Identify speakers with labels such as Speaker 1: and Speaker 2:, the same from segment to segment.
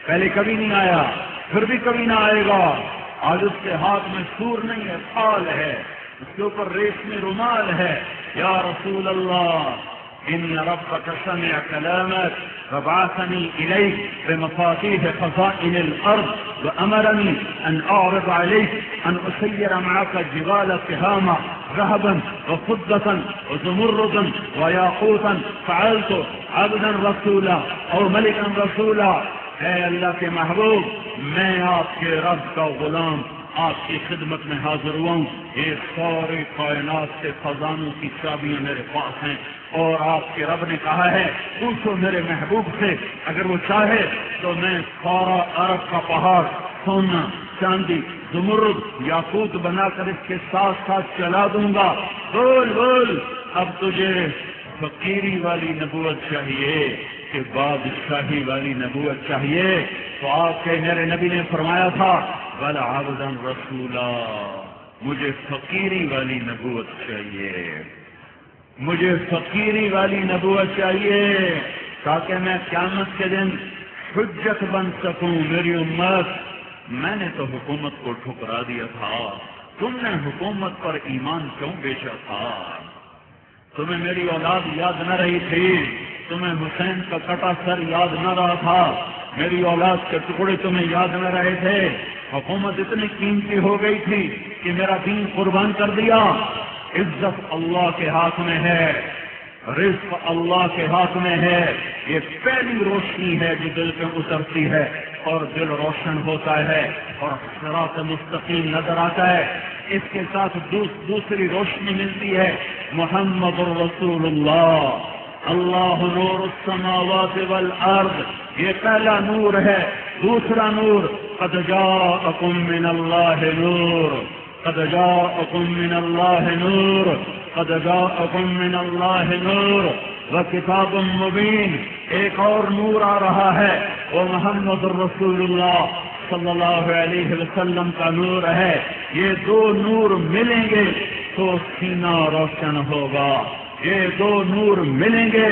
Speaker 1: پہلے کبھی نہیں آیا، پھر بھی کبھی نہ آئے گا۔ آج اس کے ہاتھ میں سور نہیں ہے، پھال ہے، اس کے اوپر ریشمی رومال ہے۔ یا رسول اللہ ان ربک سمع کلامک فبعثنی الیک بمفاتیح خزائن الارض وامرنی ان اعرض علیک ان اسیر معك جبال تهامة ذهبا وفضة وزمردا وياقوتا فعلت عبدا رسولا اور ملکا رسولا۔ اے اللہ کے محبوب، میں آپ کے رب کا غلام آپ کی خدمت میں حاضر ہوا ہوں۔ یہ ساری کائنات کے خزانوں کی چابیاں میرے پاس ہیں، اور آپ کے رب نے کہا ہے پوچھو میرے محبوب سے، اگر وہ چاہے تو میں سارا عرب کا پہاڑ سونا چاندی زمرد یاقوت بنا کر اس کے ساتھ ساتھ چلا دوں گا۔ بول بول، اب تجھے فقیری والی نبوت چاہیے کہ بادشاہی والی نبوت چاہیے؟ تو آپ کے میرے نبی نے فرمایا تھا بل عبدا رسولا، مجھے فقیری والی نبوت چاہیے، مجھے فقیری والی نبوت چاہیے تاکہ میں قیامت کے دن حجت بن سکوں۔ میری امت، میں نے تو حکومت کو ٹھکرا دیا تھا، تم نے حکومت پر ایمان کیوں بیچا تھا؟ تمہیں میری اولاد یاد نہ رہی تھی، تمہیں حسین کا کٹا سر یاد نہ رہا تھا، میری اولاد کے ٹکڑے تمہیں یاد نہ رہے تھے۔ حکومت اتنی قیمتی ہو گئی تھی کہ میرا دین قربان کر دیا۔ عزت اللہ کے ہاتھ میں ہے، رزق اللہ کے ہاتھ میں ہے۔ یہ پہلی روشنی ہے جو دل پہ اترتی ہے اور دل روشن ہوتا ہے اور صراط مستقیم نظر آتا ہے۔ اس کے ساتھ دوسری روشنی ملتی ہے، محمد الرسول اللہ، اللہ نور السماوات والارض، یہ پہلا نور ہے۔ دوسرا نور، قد جاءکم من اللہ نور، قد جاءکم من اللہ نور، قد جاءکم من اللہ نور وکتاب مبین۔ ایک اور نور آ رہا ہے، وہ محمد الرسول اللہ صلی اللہ علیہ وسلم کا نور ہے۔ یہ دو نور ملیں گے تو سینہ روشن ہوگا، یہ دو نور ملیں گے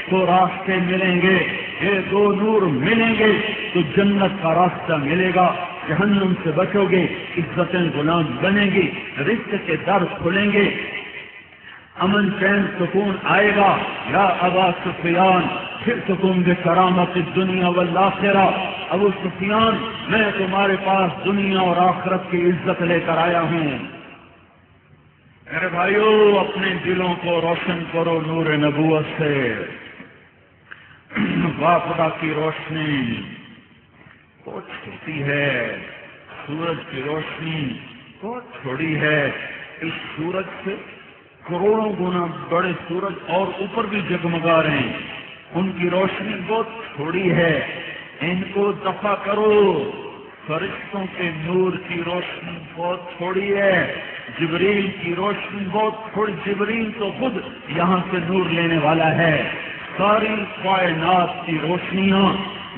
Speaker 1: تو راستے ملیں گے، یہ دو نور ملیں گے تو جنت کا راستہ ملے گا، جہنم سے بچو گے، عزتیں غلام بنیں گی، رزق کے در کھلیں گے، امن چین سکون آئے گا۔ یا ابا سفیان جئتکم بکرامت الدنیا والآخرہ، ابو سفیان میں تمہارے پاس دنیا اور آخرت کی عزت لے کر آیا ہوں۔ میرے بھائیو، اپنے دلوں کو روشن کرو نور نبوت سے۔ خدا کی روشنی بہت چھوٹی ہے، سورج کی روشنی بہت چھوٹی ہے، اس سورج سے کروڑوں گنا بڑے سورج اور اوپر بھی جگمگا رہے ہیں، ان کی روشنی بہت تھوڑی ہے، ان کو دفع کرو۔ فرشتوں کے نور کی روشنی بہت تھوڑی ہے، جبریل کی روشنی بہت تھوڑی، جبریل تو خود یہاں سے نور لینے والا ہے۔ ساری کائنات کی روشنیاں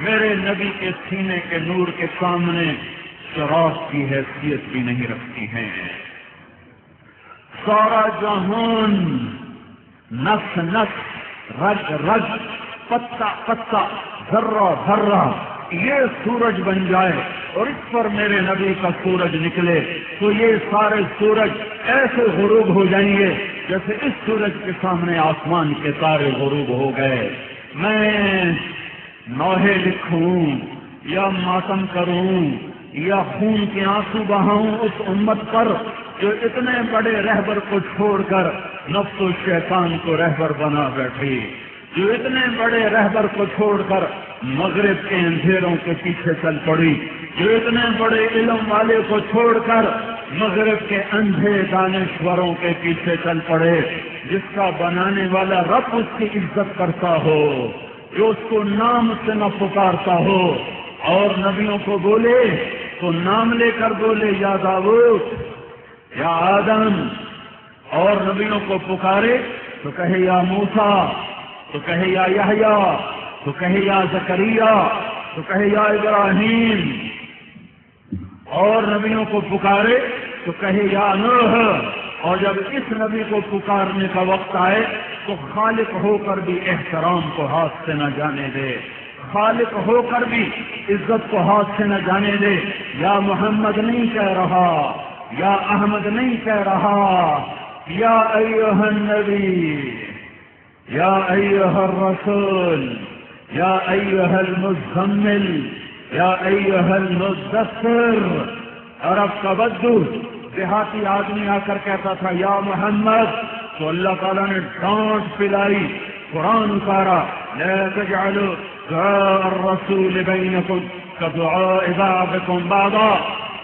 Speaker 1: میرے نبی کے سینے کے نور کے سامنے چراغ کی حیثیت بھی نہیں رکھتی ہیں۔ سارا جہان، نس نس، رگ رگ، پتا پتا، ذرہ ذرہ یہ سورج بن جائے اور اس پر میرے نبی کا سورج نکلے تو یہ سارے سورج ایسے غروب ہو جائیں گے جیسے اس سورج کے سامنے آسمان کے تارے غروب ہو گئے۔ میں نوحے لکھوں یا ماتم کروں یا خون کے آنسو بہاؤں اس امت پر جو اتنے بڑے رہبر کو چھوڑ کر نفس و شیطان کو رہبر بنا بیٹھی، جو اتنے بڑے رہبر کو چھوڑ کر مغرب کے اندھیروں کے پیچھے چل پڑی، جو اتنے بڑے علم والے کو چھوڑ کر مغرب کے اندھے دانشوروں کے پیچھے چل پڑے، جس کا بنانے والا رب اس کی عزت کرتا ہو، جو اس کو نام سے نہ پکارتا ہو، اور نبیوں کو بولے تو نام لے کر بولے یا داؤد یا آدم، اور نبیوں کو پکارے تو کہے یا موسیٰ، تو کہے یا یحییٰ، تو کہے یا زکریا، تو کہے یا ابراہیم، اور نبیوں کو پکارے تو کہے یا نوح، اور جب اس نبی کو پکارنے کا وقت آئے تو خالق ہو کر بھی احترام کو ہاتھ سے نہ جانے دے، خالق ہو کر بھی عزت کو ہاتھ سے نہ جانے دے. یا محمد نہیں کہہ رہا, یا احمد نہیں کہہ رہا, یا ایھا النبی, یا ایھا الرسول, یا ایھا المزمل, یا ایھا المدثر. عرب کا بدو دیہاتی آدمی آ کر کہتا تھا یا محمد, تو اللہ تعالیٰ نے ڈانٹ پلائی, قرآن اتارا لا تجعلوا دعاء الرسول بینکم کدعاء بعضکم بعضا.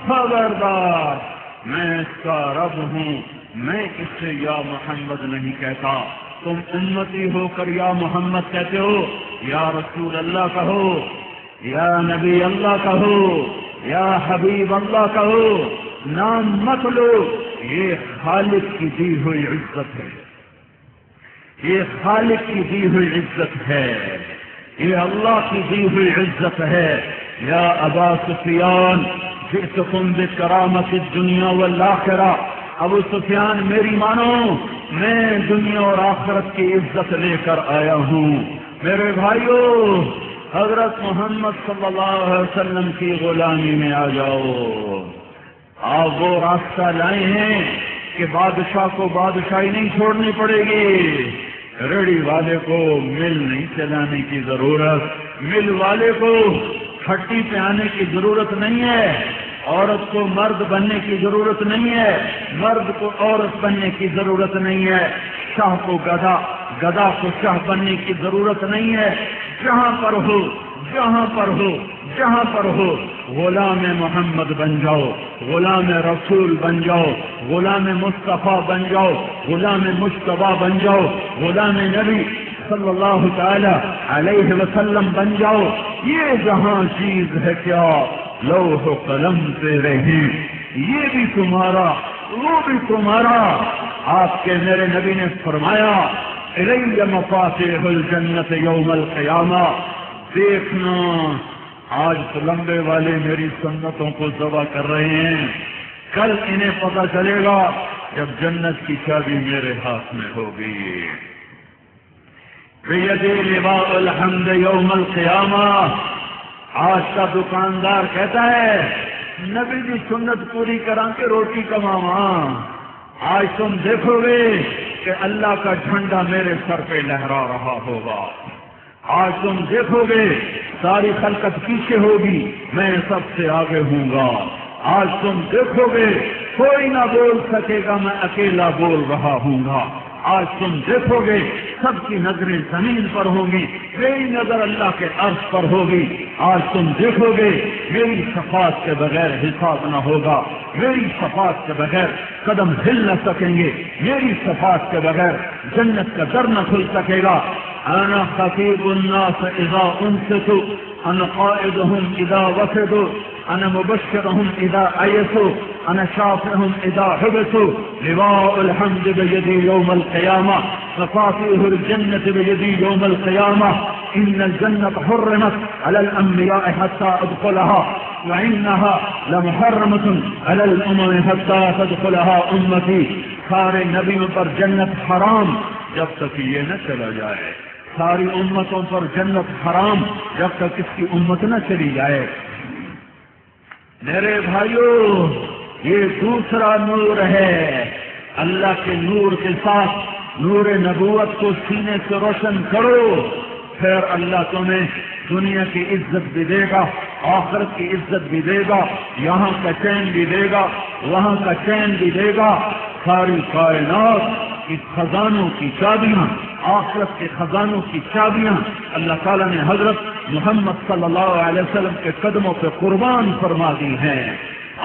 Speaker 1: خبردار, میں اس کا رب ہوں, میں اس سے یا محمد نہیں کہتا. تم امتی ہو کر یا محمد کہتے ہو, یا رسول اللہ کہو, یا نبی اللہ کہو, یا حبیب اللہ کہو, نام مت لو. یہ خالق کی دی ہوئی عزت ہے, یہ خالق کی دی ہوئی عزت ہے, یہ اللہ کی دی ہوئی عزت ہے. یا ابا سفیان جئتکم بکرامت الدنیا والآخرہ. ابو سفیان میری مانو, میں دنیا اور آخرت کی عزت لے کر آیا ہوں. میرے بھائیو, حضرت محمد صلی اللہ علیہ وسلم کی غلامی میں آ جاؤ. آپ وہ راستہ لائے ہیں کہ بادشاہ کو بادشاہی نہیں چھوڑنی پڑے گی. ریڑھی والے کو مل نہیں چلانے کی ضرورت, مل والے کو کھٹی پہ آنے کی ضرورت نہیں ہے, عورت کو مرد بننے کی ضرورت نہیں ہے, مرد کو عورت بننے کی ضرورت نہیں ہے, شاہ کو گدھا, گدھا کو شاہ بننے کی ضرورت نہیں ہے. جہاں پر ہو, جہاں پر ہو, جہاں پر ہو, غلام محمد بن جاؤ, غلام رسول بن جاؤ, غلام مصطفیٰ بن جاؤ, غلام مجتبیٰ بن جاؤ, غلام نبی صلی اللہ تعالی علیہ وسلم بن جاؤ. یہ جہاں چیز ہے کیا, لوح و قلم سے رہی, یہ بھی تمہارا, وہ بھی تمہارا. آپ کے میرے نبی نے فرمایا الی مفاتیح الجنت یوم القیامہ. دیکھنا آج تو لمبے والے میری سنتوں کو ذبح کر رہے ہیں, کل انہیں پتہ چلے گا جب جنت کی چابی میرے ہاتھ میں ہوگی. بیدی لواء الحمد یوم القیامہ. آج کا دکاندار کہتا ہے نبی کی سنت پوری کرا کے روٹی کماواں. آج تم دیکھو گے کہ اللہ کا جھنڈا میرے سر پہ لہرا رہا ہوگا. آج تم دیکھو گے ساری خلقت پیچھے ہوگی, میں سب سے آگے ہوں گا. آج تم دیکھو گے کوئی نہ بول سکے گا, میں اکیلا بول رہا ہوں گا. آج تم دیکھو گے سب کی نظریں زمین پر ہوں گی, میری نظر اللہ کے عرش پر ہوگی. آج تم دیکھو گے میری شفاعت کے بغیر حساب نہ ہوگا, میری شفاعت کے بغیر قدم ہل نہ سکیں گے, میری شفاعت کے بغیر جنت کا در نہ کھل سکے گا. انا خطیب الناس اذا انصتوا, انا قائدهم اذا وفدوا, انا مبشرهم اذا ایسوا, انا شافعهم اذا حبسوا. لواء الحمد بيدي يوم القيامة, مفاتيح الجنة بيدي يوم القيامة. ان الجنة حرمت على الانبياء حتى ادخلها, وانها لمحرمة على الامم حتى تدخلها امتي. سارے نبیوں پر جنت حرام جب تک یہ نہ چلا جائے, ساری امتوں پر جنت حرام جب تک اس کی امت نہ چلی جائے. میرے بھائیو, یہ دوسرا نور ہے. اللہ کے نور کے ساتھ نور نبوت کو سینے سے روشن کرو, پھر اللہ تمہیں دنیا کی عزت بھی دے گا, آخرت کی عزت بھی دے گا, یہاں کا چین بھی دے گا, وہاں کا چین بھی دے گا. ساری کائنات کی خزانوں کی چابیاں, آخرت کے خزانوں کی چابیاں اللہ تعالیٰ نے حضرت محمد صلی اللہ علیہ وسلم کے قدموں پہ قربان فرما دی ہیں.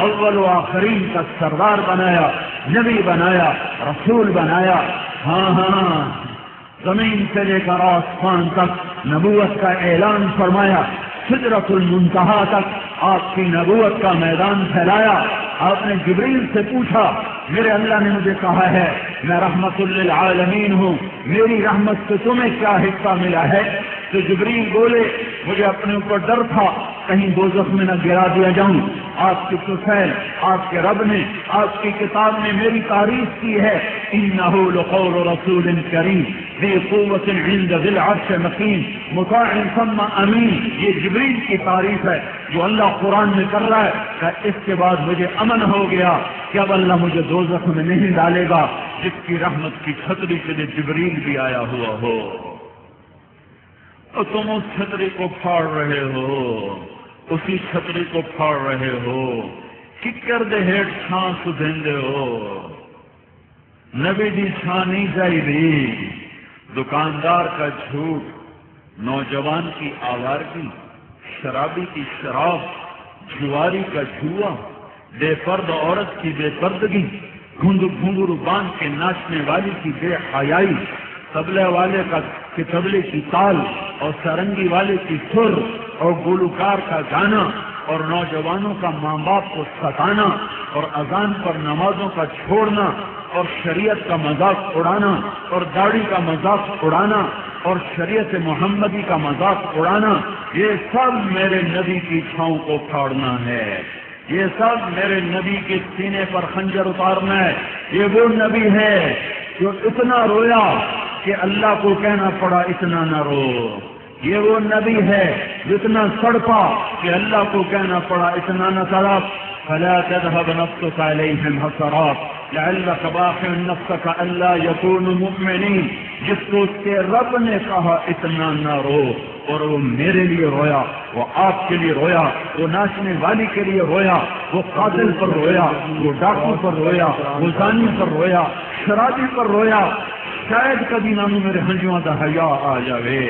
Speaker 1: اول و آخرین کا سردار بنایا, نبی بنایا, رسول بنایا. ہاں ہاں, زمین سے لے کر آسمان تک نبوت کا اعلان فرمایا, سدرۃ المنتہا تک آپ کی نبوت کا میدان پھیلایا. آپ نے جبریل سے پوچھا میرے اللہ نے مجھے کہا ہے میں رحمت للعالمین ہوں, میری رحمت سے تمہیں کیا حصہ ملا ہے؟ تو جبریل بولے مجھے اپنے اوپر ڈر تھا کہیں دوزخ میں نہ گرا دیا جاؤں. آپ کی طفیل, آپ کے رب نے, آپ کی کتاب نے میری تعریف کی ہے, انہ لقول رسول کریم, ذی قوت عند ذی العرش مکین مطاع ثم امین. یہ جبریل کی تعریف ہے جو اللہ قرآن میں کر رہا ہے کہ اس کے بعد مجھے امن ہو گیا کہ اب اللہ مجھے دوزخ میں نہیں ڈالے گا، جس کی رحمت کی چھتری کے لیے جبریل بھی آیا ہوا ہو. اور تم اس چھتری کو پھاڑ رہے ہو، اسی چھتری کو پھاڑ رہے ہو، ککر دے ہیٹ چھان سدھندے ہو. نبی دی چھان نہیں چاہیے. دکاندار کا جھوٹ، نوجوان کی آوارگی، شرابی کی شراب، جواری کا جوا، بے پرد عورت کی بے پردگی، گھنگرو باندھ کے ناچنے والی کی بے حیائی، طبلے والے کے طبلے کی تال اور سرنگی والے کی سر اور گلوکار کا گانا اور نوجوانوں کا ماں باپ کو ستانا اور اذان پر نمازوں کا چھوڑنا اور شریعت کا مذاق اڑانا اور داڑھی کا مذاق اڑانا اور شریعت محمدی کا مذاق اڑانا، یہ سب میرے نبی کی چھاؤں کو پھاڑنا ہے. یہ سب میرے نبی کے سینے پر خنجر اتارنا ہے. یہ وہ نبی ہے جو اتنا رویا کہ اللہ کو کہنا پڑا اتنا نہ رو. یہ وہ نبی ہے جتنا سڑپا کہ اللہ کو کہنا پڑا اتنا نہ تڑپ. فلا تذهب نفسك عليهم حسرات لعلك باخع نفسك الا يكونوا مؤمنين. جس کو اس کے رب نے کہا اتنا نہ رو، اور وہ میرے لیے رویا، وہ آپ کے لیے رویا، وہ ناچنے والی کے لیے رویا، وہ قاتل پر رویا، وہ ڈاکو پر رویا، وہ زانی پر رویا، شرابی پر رویا. شاید کبھی نانو میرے ہنجواں دا حیا آ جاوے،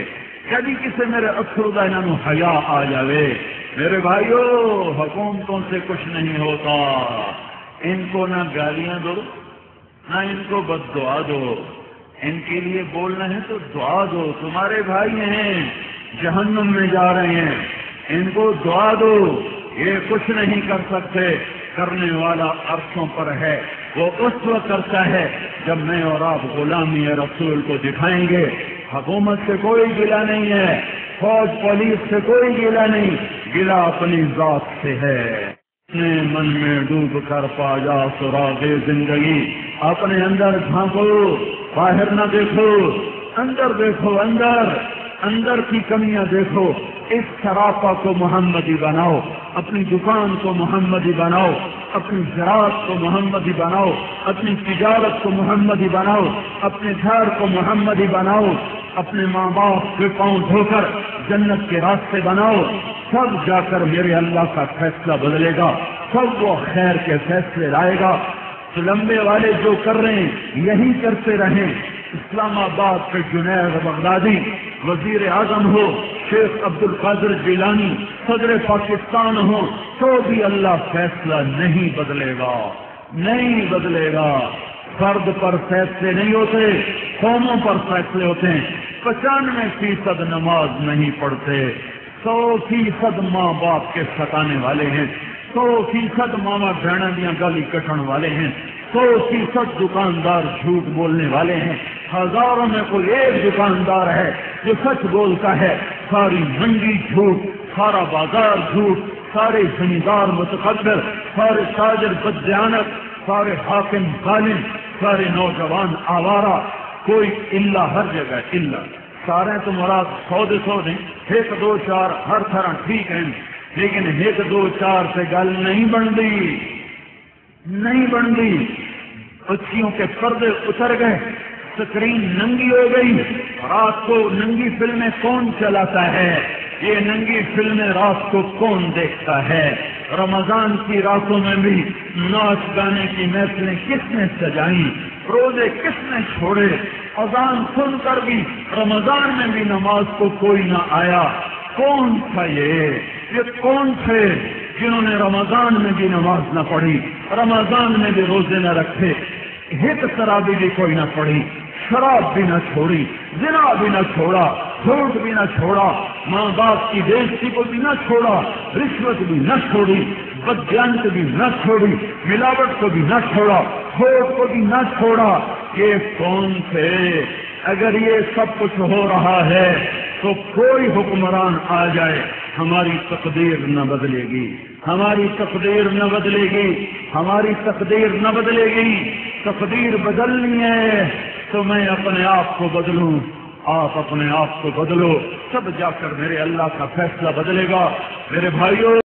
Speaker 1: کبھی کسی میرے افسر دا نانو حیا آ جاوے. میرے بھائیو، حکومتوں سے کچھ نہیں ہوتا. ان کو نہ گالیاں دو، نہ ان کو بد دعا دو. ان کے لیے بولنا ہے تو دعا دو. تمہارے بھائی ہیں، جہنم میں جا رہے ہیں، ان کو دعا دو. یہ کچھ نہیں کر سکتے. کرنے والا عرشوں پر ہے. وہ اس وقت کرتا ہے جب میں اور آپ غلامی رسول کو دکھائیں گے. حکومت سے کوئی گلہ نہیں ہے، فوج پولیس سے کوئی گلہ نہیں، گلہ اپنی ذات سے ہے. اپنے من میں ڈوب کر پا جا سراغ زندگی. اپنے اندر جھانکو، باہر نہ دیکھو، اندر دیکھو. اندر کی کمیاں دیکھو. اس سراپا کو محمدی بناؤ. اپنی دکان کو محمدی بناؤ. اپنی زراعت کو محمدی بناؤ. اپنی تجارت کو محمدی بناؤ. اپنے گھر کو محمدی بناؤ. اپنے ماں باپ کے پاؤں دھو کر جنت کے راستے بناؤ. سب جا کر میرے اللہ کا فیصلہ بدلے گا. سب وہ خیر کے فیصلے لائے گا. لمبے والے جو کر رہے ہیں یہی کرتے رہیں. اسلام آباد کے جنید بغدادی وزیر اعظم ہو، شیخ عبد القادر جیلانی صدر پاکستان ہو، تو بھی اللہ فیصلہ نہیں بدلے گا. نہیں بدلے گا. فرد پر فیصلے نہیں ہوتے، قوموں پر فیصلے ہوتے ہیں. 95% نماز نہیں پڑھتے، 100% ماں باپ کے ستانے والے ہیں، 100% ماما بہنا دیا گالی کٹن والے ہیں، 100% دکاندار جھوٹ بولنے والے ہیں. ہزاروں میں کوئی ایک دکاندار ہے جو سچ بولتا ہے. ساری منڈی جھوٹ، سارا بازار جھوٹ، سارے زمیندار متقدر، سارے تاجر بددیانت، سارے حاکم ظالم، سارے نوجوان آوارہ. کوئی الا ہر جگہ الا. سارے تو مراد 100 نہیں، 1 2 4 ہر طرح ٹھیک ہیں، لیکن 1 2 4 سے گل نہیں بنتی. بچیوں کے پردے اتر گئے، سکرین ننگی ہو گئی. رات کو ننگی فلمیں کون چلاتا ہے؟ یہ ننگی فلمیں رات کو کون دیکھتا ہے؟ رمضان کی راتوں میں بھی ناچ گانے کی محفلیں کس نے سجائیں؟ روزے کس نے چھوڑے؟ اذان سن کر بھی رمضان میں بھی نماز کو کوئی نہ آیا. کون تھا یہ کون تھے جنہوں نے رمضان میں بھی نماز نہ پڑھی، رمضان میں بھی روزے نہ رکھے، ہت شرابی بھی کوئی نہ پڑھی، شراب بھی نہ چھوڑی، زنا بھی نہ چھوڑا، جھوٹ بھی نہ چھوڑا، ماں باپ کی بےزتی کو بھی نہ چھوڑا، رشوت بھی نہ چھوڑی، بدجانت بھی نہ چھوڑی، ملاوٹ کو بھی نہ چھوڑا، جھوٹ کو بھی نہ چھوڑا. یہ کون تھے؟ اگر یہ سب کچھ ہو رہا ہے تو کوئی حکمران آ جائے، ہماری تقدیر نہ بدلے گی. ہماری تقدیر نہ بدلے گی. ہماری تقدیر نہ بدلے گی. تقدیر بدلنی ہے تو میں اپنے آپ کو بدلوں، آپ اپنے آپ کو بدلو، تب جا کر میرے اللہ کا فیصلہ بدلے گا۔ میرے بھائیوں،